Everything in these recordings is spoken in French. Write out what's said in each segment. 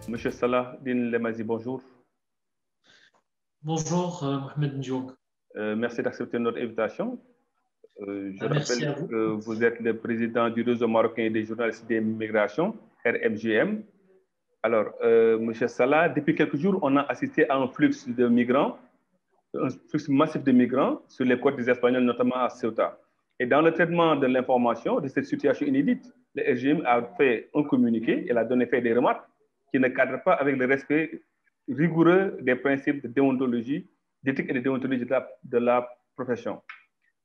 Monsieur Salah Din Lemazi, bonjour. Bonjour, Mohamed Ndiouk. Merci d'accepter notre invitation. Je Merci rappelle à vous. que vous êtes le président du réseau marocain des journalistes des migrations, RMJM. Alors, Monsieur Salah, depuis quelques jours, on a assisté à un flux de migrants, un flux massif de migrants sur les côtes des Espagnols, notamment à Ceuta. Et dans le traitement de l'information de cette situation inédite, le RGM a fait un communiqué, il a fait des remarques qui ne cadrent pas avec le respect rigoureux des principes de déontologie, d'éthique et de déontologie de la profession.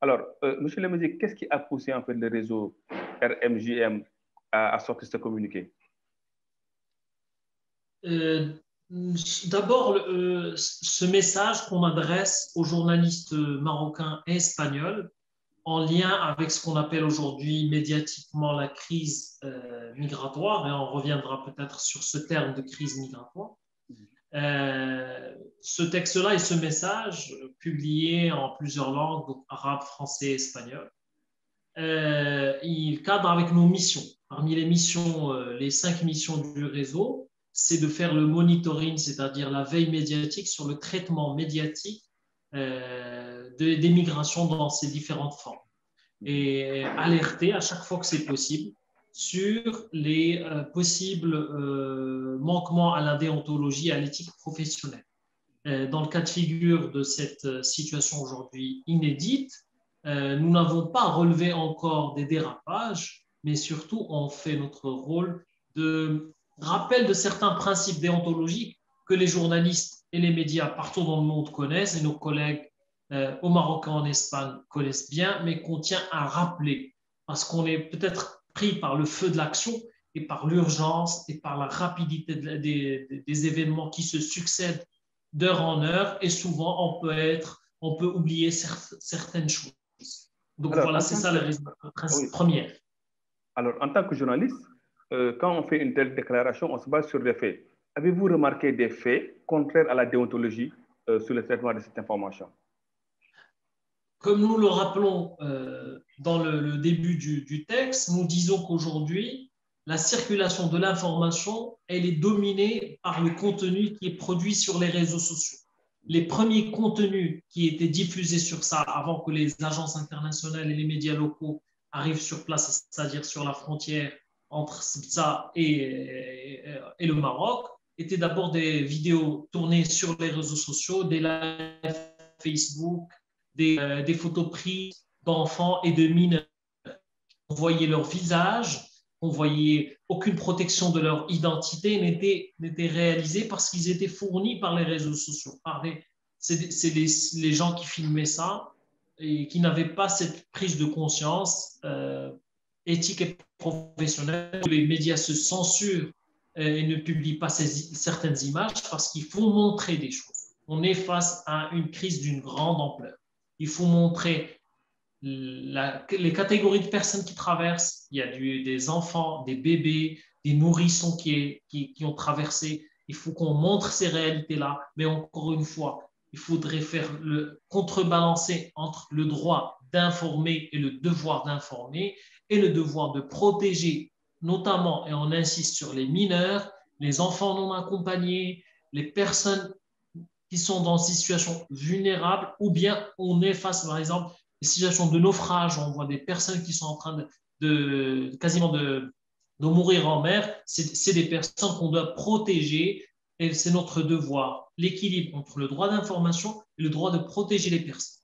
Alors, Monsieur Lemezi, qu'est-ce qui a poussé en fait le réseau RMJM à sortir ce communiqué? D'abord, ce message qu'on adresse aux journalistes marocains et espagnols en lien avec ce qu'on appelle aujourd'hui médiatiquement la crise migratoire, et on reviendra peut-être sur ce terme de crise migratoire. Ce texte-là et ce message, publié en plusieurs langues, donc arabe, français et espagnol, il cadre avec nos missions. Parmi les missions, les 5 missions du réseau, c'est de faire le monitoring, c'est-à-dire la veille médiatique sur le traitement médiatique des migrations dans ces différentes formes et alerter à chaque fois que c'est possible sur les possibles manquements à la déontologie et à l'éthique professionnelle. Dans le cas de figure de cette situation aujourd'hui inédite, nous n'avons pas relevé encore des dérapages, mais surtout on fait notre rôle de rappel de certains principes déontologiques que les journalistes et les médias partout dans le monde connaissent et nos collègues au Maroc et en Espagne connaissent bien, mais qu'on tient à rappeler parce qu'on est peut-être pris par le feu de l'action et par l'urgence et par la rapidité des événements qui se succèdent d'heure en heure et souvent on peut oublier certaines choses. Donc alors, voilà, c'est ça la raison première. Alors, en tant que journaliste, quand on fait une telle déclaration, on se base sur des faits. Avez-vous remarqué des faits contraires à la déontologie sur le traitement de cette information? Comme nous le rappelons dans le début du texte, nous disons qu'aujourd'hui, la circulation de l'information, elle est dominée par le contenu qui est produit sur les réseaux sociaux. Les premiers contenus qui étaient diffusés sur ça avant que les agences internationales et les médias locaux arrivent sur place, c'est-à-dire sur la frontière entre Sibsa et le Maroc, étaient d'abord des vidéos tournées sur les réseaux sociaux, des lives Facebook, des photos prises d'enfants et de mineurs. On voyait leur visage, on voyait aucune protection de leur identité n'était réalisée parce qu'ils étaient fournis par les réseaux sociaux. C'est les gens qui filmaient ça et qui n'avaient pas cette prise de conscience éthique et professionnelle. Les médias se censurent et ne publient pas certaines images parce qu'il faut montrer des choses. On est face à une crise d'une grande ampleur. Il faut montrer les catégories de personnes qui traversent. Il y a des enfants, des bébés, des nourrissons qui ont traversé. Il faut qu'on montre ces réalités-là. Mais encore une fois, il faudrait faire le contrebalancer entre le droit d'informer et le devoir d'informer et le devoir de protéger, notamment, et on insiste sur les mineurs, les enfants non accompagnés, les personnes qui sont dans une situation vulnérable, ou bien on est face, par exemple, à des situations de naufrage, on voit des personnes qui sont en train quasiment de mourir en mer, c'est des personnes qu'on doit protéger et c'est notre devoir, l'équilibre entre le droit d'information et le droit de protéger les personnes.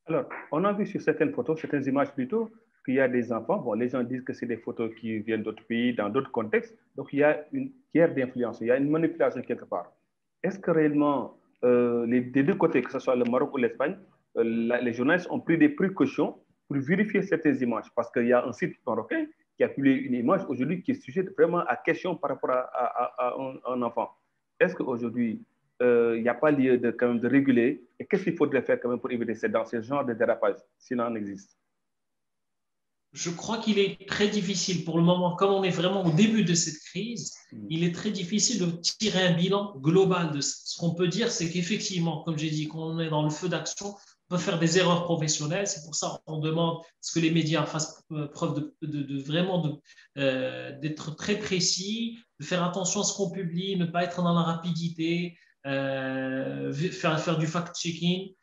Alors, on a vu sur certaines photos, certaines images plutôt, qu'il y a des enfants. Bon, les gens disent que c'est des photos qui viennent d'autres pays, dans d'autres contextes. Donc, il y a une guerre d'influence, il y a une manipulation quelque part. Est-ce que réellement, des deux côtés, que ce soit le Maroc ou l'Espagne, les journalistes ont pris des précautions pour vérifier certaines images? Parce qu'il y a un site marocain qui a publié une image aujourd'hui qui est sujet vraiment à question par rapport à un enfant. Est-ce qu'aujourd'hui, il n'y a pas lieu quand même de réguler? Et qu'est-ce qu'il faudrait faire quand même pour éviter dans ce genre de dérapage, s'il en existe? Je crois qu'il est très difficile pour le moment, comme on est vraiment au début de cette crise, il est très difficile de tirer un bilan global de ce qu'on peut dire, c'est qu'effectivement, comme j'ai dit, quand on est dans le feu d'action, peut faire des erreurs professionnelles. C'est pour ça qu'on demande ce que les médias fassent preuve d'être très précis, de faire attention à ce qu'on publie, ne pas être dans la rapidité, faire du fact-checking,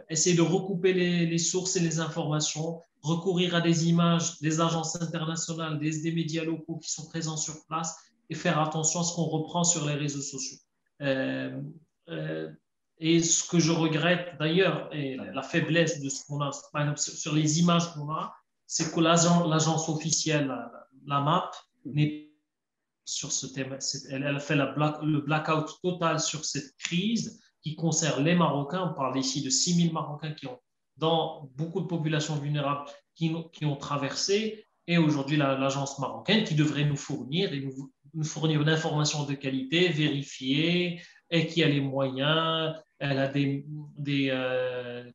essayer de recouper les sources et les informations, recourir à des images des agences internationales, des médias locaux qui sont présents sur place et faire attention à ce qu'on reprend sur les réseaux sociaux. Et ce que je regrette d'ailleurs, et la faiblesse de ce qu'on a, par exemple, sur les images qu'on a, c'est que l'agence officielle, la MAP, n'est sur ce thème. Elle a fait le blackout total sur cette crise qui concerne les Marocains. On parle ici de 6 000 Marocains qui ont, dans beaucoup de populations vulnérables, qui ont traversé. Et aujourd'hui, l'agence marocaine qui devrait nous fournir une information de qualité, vérifiée, et qui a les moyens, elle a des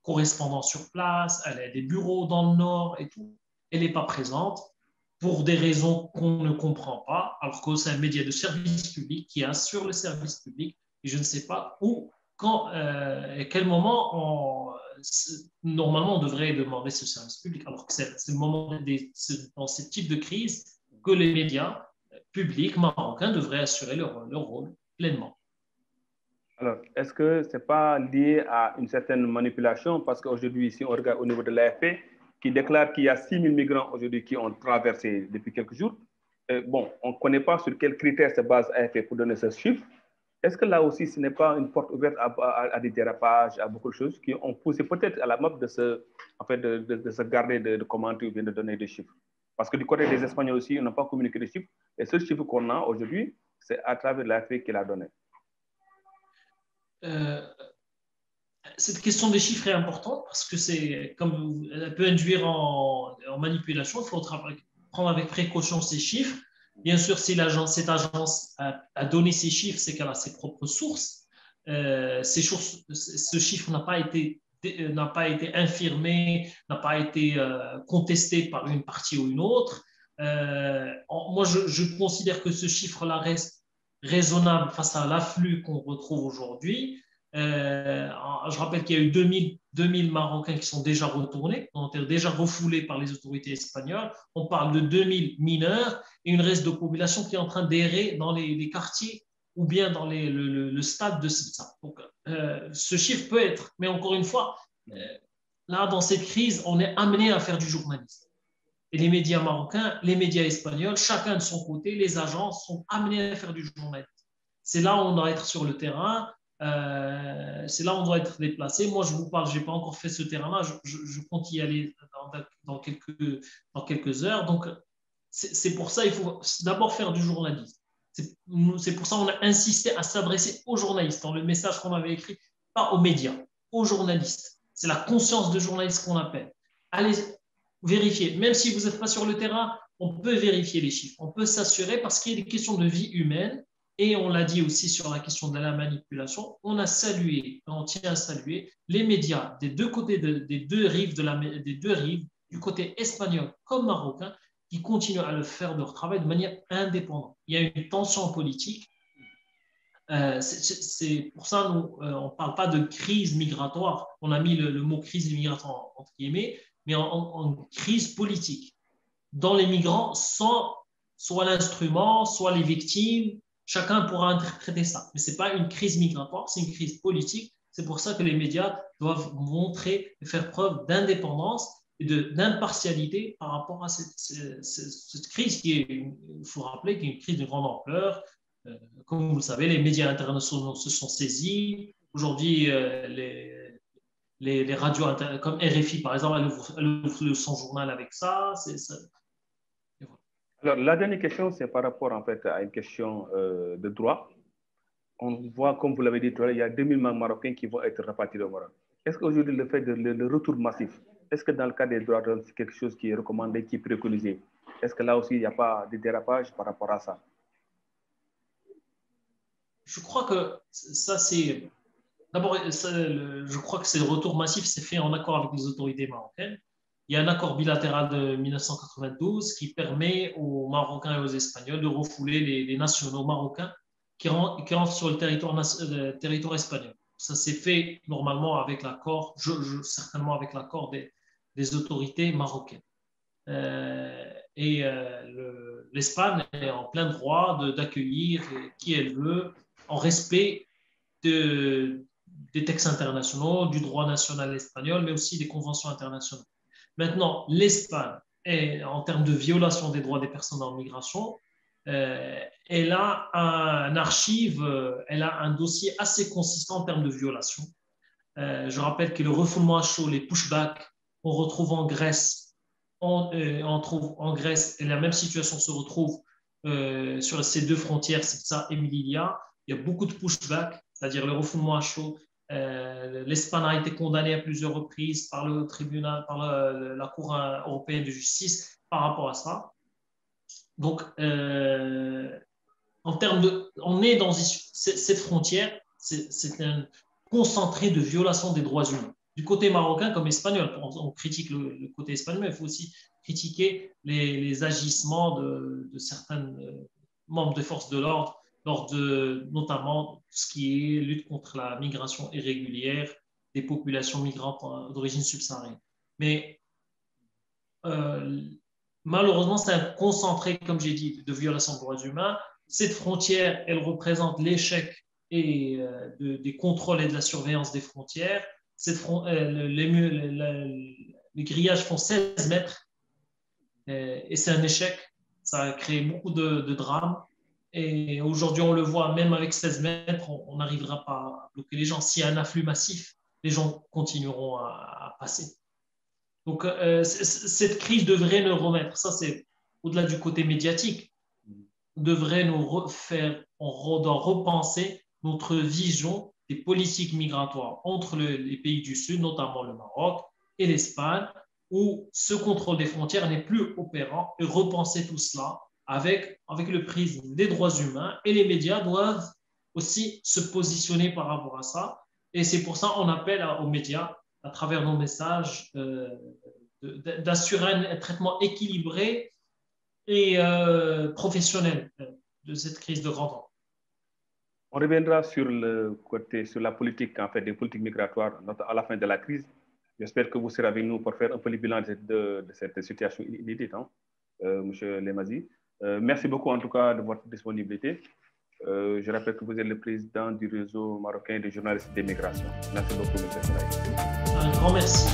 correspondants sur place, elle a des bureaux dans le Nord et tout. Elle n'est pas présente pour des raisons qu'on ne comprend pas, alors que c'est un média de service public qui assure le service public. Et je ne sais pas où, quand, et à quel moment, normalement, on devrait demander ce service public, alors que c'est le moment dans ce type de crise que les médias publics marocains devraient assurer leur rôle pleinement. Alors, est-ce que ce n'est pas lié à une certaine manipulation? Parce qu'aujourd'hui, si on regarde au niveau de l'AFP, qui déclare qu'il y a 6 000 migrants aujourd'hui qui ont traversé depuis quelques jours, bon, on ne connaît pas sur quels critères se base l'AFP pour donner ce chiffre. Est-ce que là aussi, ce n'est pas une porte ouverte à des dérapages, à beaucoup de choses qui ont poussé peut-être à la MAP de se garder de commenter ou bien de donner des chiffres? Parce que du côté des Espagnols aussi, on n'a pas communiqué des chiffres. Et ce chiffre qu'on a aujourd'hui, c'est à travers l'AFP qu'il a donné. Cette question des chiffres est importante parce que elle peut induire en manipulation. Il faut prendre avec précaution ces chiffres. Bien sûr, si cette agence a donné ces chiffres, c'est qu'elle a ses propres sources. Ce chiffre n'a pas été infirmé, n'a pas été contesté par une partie ou une autre. Moi, je considère que ce chiffre-là reste raisonnable face à l'afflux qu'on retrouve aujourd'hui. Je rappelle qu'il y a eu 2000 Marocains qui sont déjà retournés, ont été déjà refoulés par les autorités espagnoles. On parle de 2000 mineurs et une reste de population qui est en train d'errer dans les quartiers ou bien dans le stade de ça. Donc, ce chiffre peut être, mais encore une fois, là, dans cette crise, on est amené à faire du journalisme. Et les médias marocains, les médias espagnols, chacun de son côté, les agences sont amenés à faire du journalisme. C'est là où on doit être sur le terrain, c'est là où on doit être déplacé. Moi, je vous parle, je n'ai pas encore fait ce terrain-là, je compte y aller dans quelques heures. Donc, c'est pour ça qu'il faut d'abord faire du journalisme. C'est pour ça qu'on a insisté à s'adresser aux journalistes dans le message qu'on avait écrit, pas aux médias, aux journalistes. C'est la conscience de journaliste qu'on appelle. Allez vérifier. Même si vous n'êtes pas sur le terrain, on peut vérifier les chiffres. On peut s'assurer parce qu'il y a des questions de vie humaine. Et on l'a dit aussi sur la question de la manipulation. On tient à saluer les médias des deux côtés, des deux rives, du côté espagnol comme marocain, qui continuent à le faire leur travail de manière indépendante. Il y a une tension politique. C'est pour ça on ne parle pas de crise migratoire. On a mis le mot crise migratoire entre guillemets, mais en crise politique, dont les migrants sont soit l'instrument, soit les victimes. Chacun pourra interpréter ça. Mais ce n'est pas une crise migratoire, c'est une crise politique. C'est pour ça que les médias doivent montrer et faire preuve d'indépendance et d'impartialité par rapport à cette crise qui est, il faut rappeler, qui est une crise de grande ampleur. Comme vous le savez, les médias internationaux se sont saisis. Aujourd'hui, les radios comme RFI, par exemple, elle ouvre son journal avec ça. Alors, la dernière question, c'est par rapport en fait à une question de droit. On voit, comme vous l'avez dit tout à l'heure, il y a 2000 Marocains qui vont être rapatriés au Maroc. Est-ce qu'aujourd'hui, le fait de le retour massif, est-ce que dans le cas des droits de l'homme, c'est quelque chose qui est recommandé, qui est préconisé? Est-ce que là aussi, il n'y a pas de dérapage par rapport à ça? Je crois que ça, c'est... D'abord, je crois que le retour massif, c'est fait en accord avec les autorités marocaines. Il y a un accord bilatéral de 1992 qui permet aux Marocains et aux Espagnols de refouler les nationaux marocains qui rentrent sur le territoire espagnol. ça s'est fait normalement avec l'accord, certainement avec l'accord des autorités marocaines. L'Espagne est en plein droit d'accueillir qui elle veut en respect des textes internationaux, du droit national espagnol, mais aussi des conventions internationales. Maintenant, l'Espagne, en termes de violation des droits des personnes en migration, elle a un archive, elle a un dossier assez consistant en termes de violation. Je rappelle que le refoulement à chaud, les pushbacks, on retrouve en Grèce, on trouve en Grèce, et la même situation se retrouve sur ces deux frontières, Sibsa et Melilla. Il y a beaucoup de pushbacks, c'est-à-dire le refoulement à chaud. L'Espagne a été condamnée à plusieurs reprises par le tribunal, par la Cour européenne de justice par rapport à ça. Donc, en termes on est dans cette frontière, c'est un concentré de violation des droits humains. Du côté marocain comme espagnol, on critique le côté espagnol, mais il faut aussi critiquer les agissements de certains membres des forces de l'ordre lors de notamment ce qui est lutte contre la migration irrégulière des populations migrantes d'origine subsaharienne. Mais malheureusement, c'est un concentré, comme j'ai dit, de violation des droits humains. Cette frontière, elle représente l'échec des contrôles et de la surveillance des frontières. Les grillages font 16 mètres et c'est un échec. Ça a créé beaucoup de drames. Et aujourd'hui, on le voit, même avec 16 mètres, on n'arrivera pas à bloquer les gens. S'il y a un afflux massif, les gens continueront à passer. Donc, cette crise devrait nous remettre, ça c'est au-delà du côté médiatique, devrait nous on doit repenser notre vision des politiques migratoires entre les pays du Sud, notamment le Maroc et l'Espagne, où ce contrôle des frontières n'est plus opérant, et repenser tout cela avec le prisme des droits humains, et les médias doivent aussi se positionner par rapport à ça. Et c'est pour ça qu'on appelle aux médias, à travers nos messages, d'assurer un traitement équilibré et professionnel de cette crise de grand temps. On reviendra sur la politique, en fait, des politiques migratoires à la fin de la crise. J'espère que vous serez avec nous pour faire un peu le bilan de cette situation inédite, hein, M. Lemazi. Merci beaucoup en tout cas de votre disponibilité. Je rappelle que vous êtes le président du réseau marocain des journalistes d'immigration. Merci beaucoup, M. Seraï. Un grand merci.